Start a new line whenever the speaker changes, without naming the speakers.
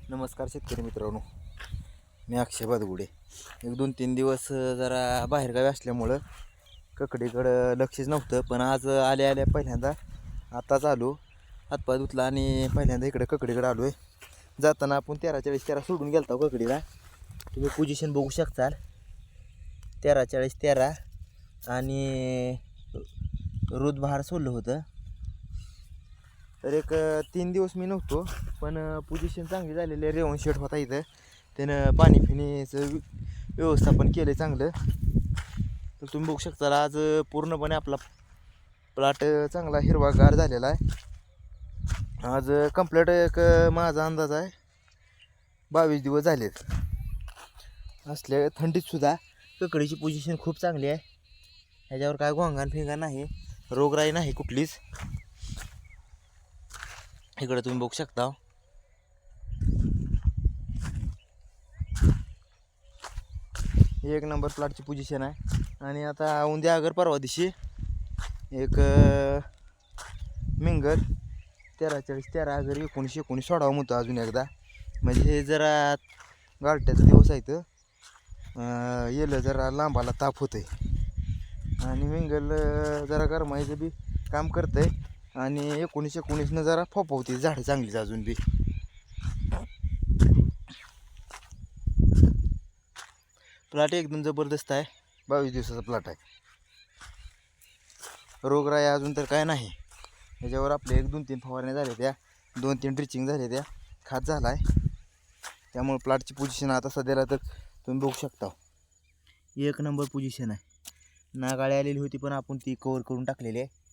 नमस्कार शेतकरी मित्रांनो, मी अक्षय बादगुडे. 1-2-3 दिवस जरा बाहेरगावी असल्यामुळं ककडीकडं लक्षच नव्हतं. पण आज आल्या आल्या पहिल्यांदा आताच आलो, हातपाय धुतला आणि पहिल्यांदा इकडं ककडीकडं आलो आहे. जाताना आपण 13-40-13 सोडून गेलता ककडीला. तुम्ही पोझिशन बघू शकताल, 13-40-13 आणि रुद्रबहार सोडलं होतं. तर एक 3 दिवस मी नव्हतो, पण पोझिशन चांगली झालेली आहे. रेवण शेट होता इथं, त्यानं पाणी पिण्याचं व्यवस्थापन केलं चांगलं. तर तुम्ही बघू शकता आज पूर्णपणे आपला प्लॉट चांगला हिरवागार झालेला आहे. आज कंप्लीट एक माझा अंदाज आहे 22 दिवस झालेत. असल्या थंडीतसुद्धा ककडीची पोझिशन खूप चांगली आहे. ह्याच्यावर काय गोंगान फिंगान नाही, रोगराई नाही कुठलीच. इकडे तुम्ही बघू शकता, एक नंबर प्लॉटची पोझिशन आहे. आणि आता उद्या अगर परवा दिवशी एक मिंगल 13-40-13 अगर 19-19 सोडावं म्हणतो अजून एकदा. म्हणजे हे जरा गारठ्याचा दिवस आहे तर येलं जरा लांबाला ताप होतं आहे आणि मिंगल जरा गरमाईचं बी काम करतं आहे. आणि 19-19 जरा फोपवते झाडं चांगलीच अजून बी. प्लॉट एकदम जबरदस्त आहे. 22 दिवसाचा प्लॉट आहे. रोगराई अजून तर काय नाही. ह्याच्यावर आपले 1-2-3 फवारण्या झाल्या, त्या 2-3 ड्रिचिंग झाले, त्या खात झाला आहे. त्यामुळे प्लॉटची पोझिशन आता सध्याला तर तुम्ही बघू शकता, एक नंबर पोझिशन आहे. नागाळी आलेली होती पण आपण ती कवर करून टाकलेली आहे.